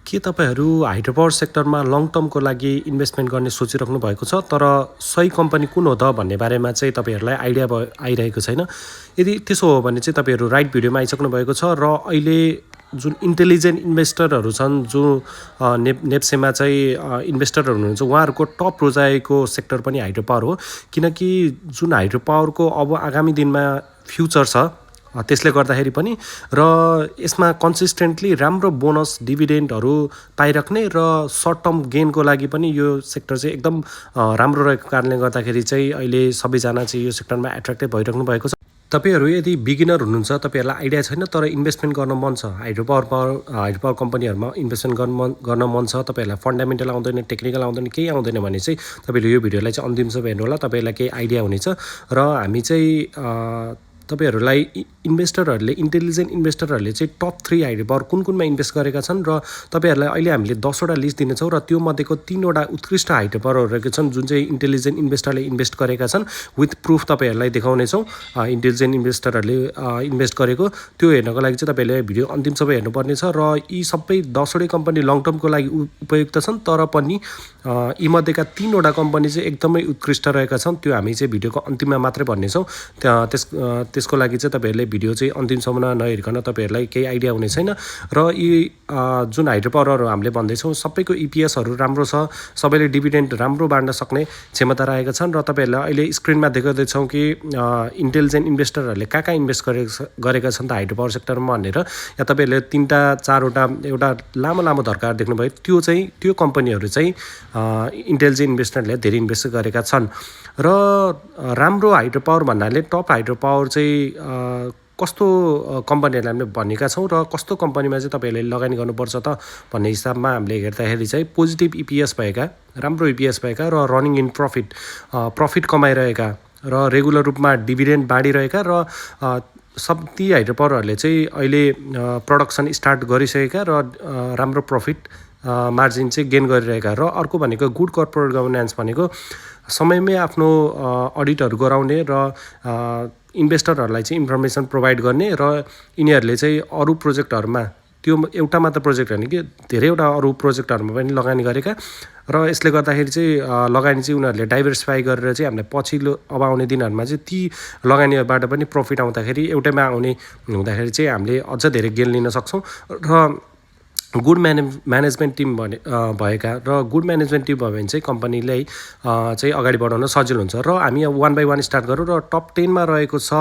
के तपाईहरू hydro power सेक्टरमा लङ टर्मको लागि इन्भेस्टमेन्ट गर्ने सोचिराख्नु भएको छ तर सही कम्पनी कुन हो त भन्ने बारेमा चाहिँ तपाईहरूलाई आइडिया आइरहेको छैन। यदि त्यसो हो भने चाहिँ तपाईहरू राइट भिडियोमा आइसक्नु भएको छ र अहिले जुन इन्टेलिजेन्ट इन्भेस्टरहरू छन् जो नेप्सेमा चाहिँ इन्भेस्टरहरू हुनुहुन्छ उहाँहरूको टप रोजाइको सेक्टर पनि हाइड्रो पावर हो, किनकि जुन हाइड्रो पावरको अब आगामी दिनमा फ्युचर छ त्यसले गर्दाखेरि पनि र यसमा कन्सिस्टेन्टली राम्रो बोनस डिभिडेन्डहरू पाइराख्ने र सर्ट टर्म गेनको लागि पनि यो सेक्टर चाहिँ एकदम राम्रो रहेको कारणले गर्दाखेरि चाहिँ अहिले सबैजना चाहिँ यो सेक्टरमा एट्र्याक्टिभ भइराख्नु भएको छ। तपाईहरू यदि बिगिनर हुनुहुन्छ, तपाईहरूलाई आइडिया छैन तर इन्भेस्टमेन्ट गर्न मन छ, हाइड्रो पावर कम्पनीहरूमा इन्भेस्टमेन्ट गर्न मन छ, तपाईँहरूलाई फन्डामेन्टल आउँदैन, टेक्निकल आउँदैन, केही आउँदैन भने चाहिँ तपाईँले यो भिडियोलाई चाहिँ अन्तिमसम्म हेर्नु होला, तपाईँहरूलाई केही आइडिया हुनेछ। र हामी चाहिँ तपाईहरूलाई इन्भेस्टरहरूले इन्टेलिजेन्ट इन्भेस्टरहरूले चाहिँ टप 3 हाइड्रो पावर कुन कुनमा इन्भेस्ट गरेका छन् र तपाईँहरूलाई अहिले हामीले 10वटा लिस्ट दिनेछौँ र त्यो मध्येको 3वटा उत्कृष्ट हाइड्रो पावरहरू रहेका छन् जुन चाहिँ इन्टेलिजेन्ट इन्भेस्टरले इन्भेस्ट गरेका छन्। विथ प्रुफ तपाईँहरूलाई देखाउनेछौँ इन्टेलिजेन्ट इन्भेस्टरहरूले इन्भेस्ट गरेको। त्यो हेर्नको लागि चाहिँ तपाईँहरूले भिडियो अन्तिमसम्म हेर्नुपर्नेछ र यी सबै 10वटै कम्पनी लङ टर्मको लागि उपयुक्त छन् तर पनि यीमध्येका 3वटा कम्पनी चाहिँ एकदमै उत्कृष्ट रहेका छन्। त्यो हामी चाहिँ भिडियोको अन्तिममा मात्रै भन्नेछौँ। त्यसको लागि चाहिँ तपाईँहरूले भिडियो चाहिँ अन्तिमसम्म नहेरिकन तपाईँहरूलाई केही आइडिया हुने छैन। र यी जुन हाइड्रो पावरहरू हामीले भन्दैछौँ सबैको इपिएसहरू राम्रो छ, सबैले डिभिडेन्ड राम्रो बाँड्न सक्ने क्षमता रहेका छन्। र तपाईँहरूलाई अहिले स्क्रिनमा देखाउँदैछौँ कि इन्टेलिजेन्ट इन्भेस्टरहरूले कहाँ इन्भेस्ट गरेका छन् त हाइड्रो पावर सेक्टरमा भनेर। या तपाईँहरूले 3टा 4वटा एउटा लामो धर्काहरू देख्नुभयो, त्यो कम्पनीहरू चाहिँ इन्टेलिजेन्ट इन्भेस्टरहरूले धेरै इन्भेस्ट गरेका छन्। र राम्रो हाइड्रो पावर भन्नाले टप हाइड्रो पावर चाहिँ कस्तो कम्पनीहरूलाई हामीले भनेका छौँ र कस्तो कम्पनीमा चाहिँ तपाईँहरूले लगानी गर्नुपर्छ त भन्ने हिसाबमा हामीले हेर्दाखेरि चाहिँ पोजिटिभ इपिएस भएका, राम्रो इपिएस भएका र रनिङ इन प्रफिट कमाइरहेका र रेगुलर रूपमा डिभिडेन्ड बाँडिरहेका र ती हाइड्रो पावरहरूले चाहिँ अहिले प्रडक्सन स्टार्ट गरिसकेका र राम्रो प्रफिट मार्जिन चाहिँ गेन गरिरहेका। र अर्को भनेको गुड कर्पोरेट गभर्नेन्स भनेको समयमै आफ्नो अडिटहरू गराउने र इन्भेस्टरहरूलाई चाहिँ इन्फर्मेसन प्रोभाइड गर्ने र यिनीहरूले चाहिँ अरू प्रोजेक्टहरूमा, त्यो एउटा मात्र प्रोजेक्ट होइन कि धेरैवटा अरू प्रोजेक्टहरूमा पनि लगानी गरेका र यसले गर्दाखेरि चाहिँ लगानी चाहिँ उनीहरूले डाइभर्सिफाई गरेर चाहिँ हामीलाई पछिल्लो अब आउने दिनहरूमा चाहिँ ती लगानीबाट पनि प्रफिट आउँदाखेरि एउटैमा आउने हुँदाखेरि चाहिँ हामीले अझ धेरै गेन लिन सक्छौँ। र गुड म्यानेजमेन्ट टिम भएका र गुड म्यानेजमेन्ट टिम भयो भने चाहिँ कम्पनीलाई चाहिँ अगाडि बढाउन सजिलो हुन्छ। र हामी अब 1 बाई 1 स्टार्ट गरौँ र टप 10मा रहेको छ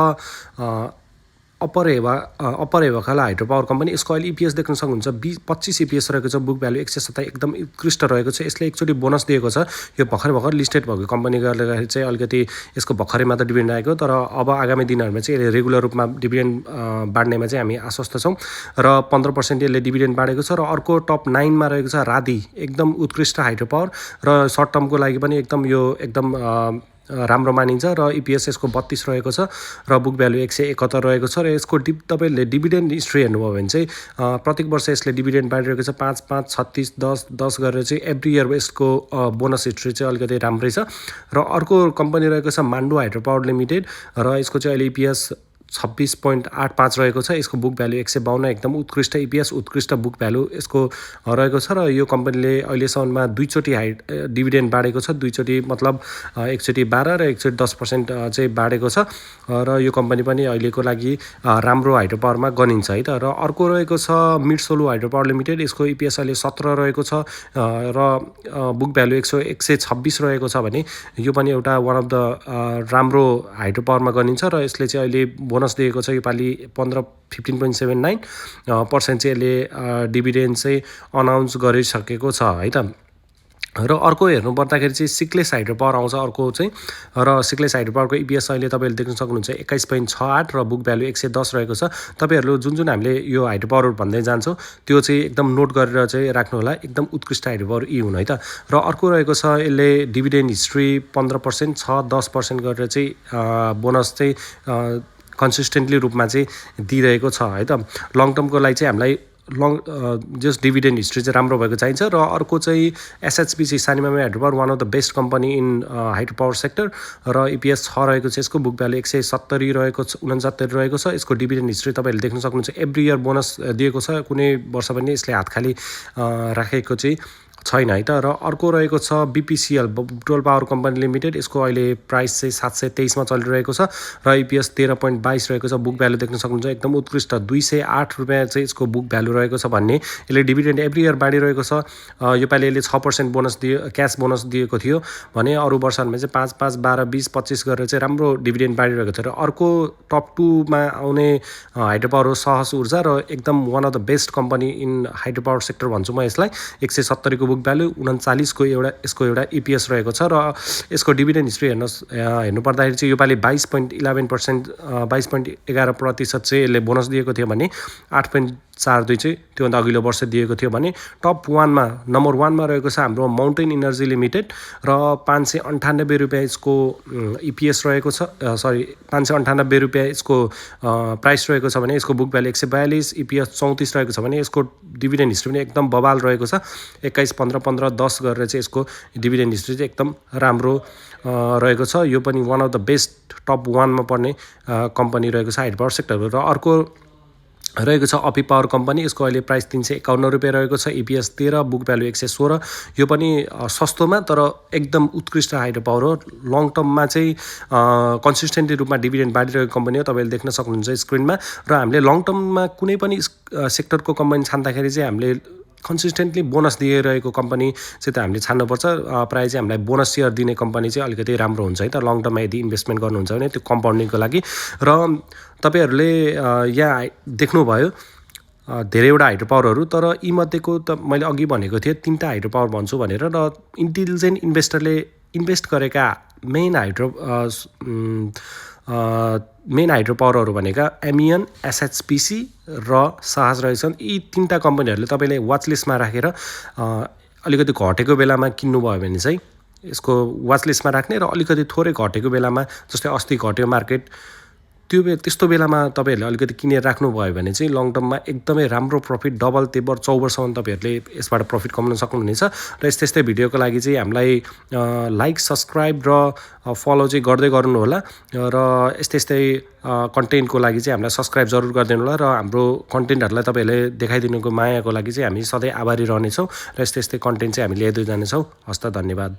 अप्पर हेवाखाला हाइड्रो पावर कम्पनी। यसको अहिले इपिएस देख्न सक्नुहुन्छ 25 इपिएस रहेको छ, बुक भ्यालु 127 एकदम उत्कृष्ट रहेको छ। यसले एकचोटि बोनस दिएको छ, यो भर्खर लिस्टेड भएको कम्पनी गर्दाखेरि चाहिँ अलिकति यसको भर्खरै मात्र डिभिडेन्ड आएको, तर अब आगामी दिनहरूमा चाहिँ यसले रेगुलर रूपमा डिभिडेन्ड बाँड्नेमा चाहिँ हामी आश्वस्त छौँ र 15% यसले डिभिडेन्ड बाँडेको छ। र अर्को टप 9मा रहेको छ राधी, एकदम उत्कृष्ट हाइड्रो पावर र सर्ट टर्मको लागि पनि एकदम राम्रो मानिन्छ र इपिएस यसको 32 रहेको छ र बुक भ्यालु 171 रहेको छ। र यसको तपाईँले डिभिडेन्ड हिस्ट्री हेर्नुभयो भने चाहिँ प्रत्येक वर्ष यसले डिभिडेन्ड बाँडिरहेको छ 5, 5, 36, 10 गरेर चाहिँ एभ्री इयर यसको बोनस हिस्ट्री चाहिँ अलिकति राम्रै छ। र अर्को कम्पनी रहेको छ मान्डु हाइड्रो पावर लिमिटेड र यसको चाहिँ अहिले इपिएस 26.85 रहेको छ। यसको बुक भ्यालु 152, एकदम उत्कृष्ट इपिएस, उत्कृष्ट बुक भ्यालु यसको रहेको छ। र यो कम्पनीले अहिलेसम्ममा 2 चोटि डिभिडेन्ड बाँडेको छ, 2 चोटि मतलब एकचोटि 12 र एकचोटि 10% चाहिँ बाँडेको छ। र यो कम्पनी पनि अहिलेको लागि राम्रो हाइड्रो पावरमा गनिन्छ है त। र अर्को रहेको छ मिडसोलु हाइड्रो पावर लिमिटेड, यसको इपिएस अहिले 17 रहेको छ र बुक भ्यालु 126 रहेको छ भने यो पनि एउटा वान अफ द राम्रो हाइड्रो पावरमा गनिन्छ। र यसले चाहिँ अहिले बोनस दिएको छ योपालि 15.79% चाहिँ यसले डिभिडेन्ड चाहिँ अनाउन्स गरिसकेको छ है त। र अर्को हेर्नु पर्दाखेरि चाहिँ सिक्लेस हाइड्रो पावर आउँछ अर्को चाहिँ। र सिक्लेस हाइड्रो पावरको इपिएस अहिले तपाईँले देख्न सक्नुहुन्छ 21.68 र बुक भ्यालु 110 रहेको छ। तपाईँहरू जुन हामीले यो हाइड्रो पावर भन्दै जान्छौँ त्यो चाहिँ एकदम नोट गरेर चाहिँ राख्नु होला, एकदम उत्कृष्ट हाइड्रो पावर यी हुन् है त। र अर्को रहेको छ यसले डिभिडेन्ड हिस्ट्री 15% छ, 10% गरेर चाहिँ बोनस चाहिँ कन्सिस्टेन्टली रूपमा चाहिँ दिइरहेको छ है त। लङ टर्मको लागि चाहिँ हामीलाई जस्ट डिभिडेन्ड हिस्ट्री चाहिँ राम्रो भएको चाहिन्छ। र अर्को चाहिँ एसएचपिसी सानिमामा hydro power one of the best company in hydro power sector र इपिएस 6 रहेको छ। यसको बुक भ्यालु 170 रहेको छ, 69 रहेको छ। यसको डिभिडेन्ड हिस्ट्री तपाईँहरूले देख्न सक्नुहुन्छ। एभ्री इयर बोनस दिएको छ, कुनै वर्ष पनि यसले हात खाली राखेको चाहिँ छैन है त। र अर्को रहेको छ बिपिसिएल बुटोल पावर कम्पनी लिमिटेड। यसको अहिले प्राइस चाहिँ 723 मा चलिरहेको छ र इपिएस 13.22 रहेको छ। बुक भ्यालु देख्न सक्नुहुन्छ, एकदम उत्कृष्ट 208 रुपियाँ चाहिँ यसको बुक भ्यालु रहेको छ भन्ने। यसले डिभिडेन्ड एभ्री इयर बाँडिरहेको छ। योपालि यसले 6% बोनस दियो, क्यास बोनस दिएको थियो भने अरू वर्षहरूमा चाहिँ 5, 5, 12, 20, 25 गरेर चाहिँ राम्रो डिभिडेन्ड बाँडिरहेको थियो। र अर्को टप 2 मा आउने हाइड्रो पावर हो सहस ऊर्जा र एकदम one of the best company in hydro power sector भन्छु म यसलाई। 170 को बुक भ्यालु, 39 को यसको एउटा इपिएस रहेको छ। र यसको डिभिडेन्ड हिस्ट्री हेर्नु पर्दाखेरि चाहिँ योपालि 22.11%, 22.11% चाहिँ यसले बोनस दिएको थियो भने 8.42 चाहिँ त्योभन्दा अघिल्लो वर्ष दिएको थियो भने टप 1 मा नम्बर 1 मा रहेको छ हाम्रो माउन्टेन इनर्जी लिमिटेड र 598 रुपियाँ यसको इपिएस रहेको छ। 598 रुपियाँ यसको प्राइस रहेको छ भने यसको बुक भ्यालु 142, इपिएस 34 रहेको छ भने यसको डिभिडेन्ड हिस्ट्री पनि एकदम बबाल रहेको छ। 21, 15, 15, 10 गरेर चाहिँ यसको डिभिडेन्ड हिस्ट्री चाहिँ एकदम राम्रो रहेको छ। यो पनि one of the best top 1 मा पर्ने कम्पनी रहेको छ हाइड्रो पावर सेक्टरको। र अर्को रहेको छ अपी पावर कम्पनी। यसको अहिले प्राइस 351 रुपियाँ रहेको छ, इपिएस 13, बुक भ्यालु 116। यो पनि सस्तोमा तर एकदम उत्कृष्ट हाइड्रो पावर हो। लङ टर्ममा चाहिँ कन्सिस्टेन्टली रूपमा डिभिडेन्ड बाँडिरहेको कम्पनी हो, तपाईँले देख्न सक्नुहुन्छ स्क्रिनमा। र हामीले लङ टर्ममा कुनै पनि सेक्टरको कम्पनी छान्दाखेरि चाहिँ हामीले कन्सिस्टेन्टली बोनस दिइरहेको कम्पनी चाहिँ त हामीले छान्नुपर्छ। प्रायः चाहिँ हामीलाई बोनस सेयर दिने कम्पनी चाहिँ अलिकति राम्रो हुन्छ है त लङ टर्ममा यदि इन्भेस्टमेन्ट गर्नुहुन्छ भने त्यो कम्पाउन्डिङको लागि। र तपाईँहरूले यहाँ देख्नुभयो धेरैवटा हाइड्रो पावरहरू, तर यीमध्येको त मैले अघि भनेको थिएँ 3टा हाइड्रो पावर भन्छु भनेर। र इन्टेलिजेन्ट इन्भेस्टरले इन्भेस्ट गरेका मेन हाइड्रो पावरहरू भनेका एमियन, एसएचपिसी र साहस रहेछन्। यी 3टा कम्पनीहरूले तपाईँले वाच लिस्टमा राखेर अलिकति घटेको बेलामा किन्नुभयो भने चाहिँ यसको वाच लिस्टमा राख्ने, र अलिकति थोरै घटेको बेलामा जस्तै अस्ति घट्यो मार्केट त्यस्तो बेलामा तपाईँहरूले अलिकति किनेर राख्नुभयो भने चाहिँ लङ टर्ममा एकदमै राम्रो प्रफिट डबल तेब्बर चौबरसम्म तपाईँहरूले यसबाट प्रफिट कमाउन सक्नुहुनेछ। र यस्तै भिडियोको लागि चाहिँ हामीलाई लाइक, सब्सक्राइब र फलो चाहिँ गर्दै गर्नुहोला। र यस्तै कन्टेन्टको लागि चाहिँ हामीलाई सब्सक्राइब जरुर गरिदिनु होला। र हाम्रो कन्टेन्टहरूलाई तपाईँहरूले देखाइदिनुको मायाको लागि चाहिँ हामी सधैँ आभारी रहनेछौँ। र यस्तै कन्टेन्ट चाहिँ हामी ल्याइदिँदै जानेछौँ। हस्त, धन्यवाद।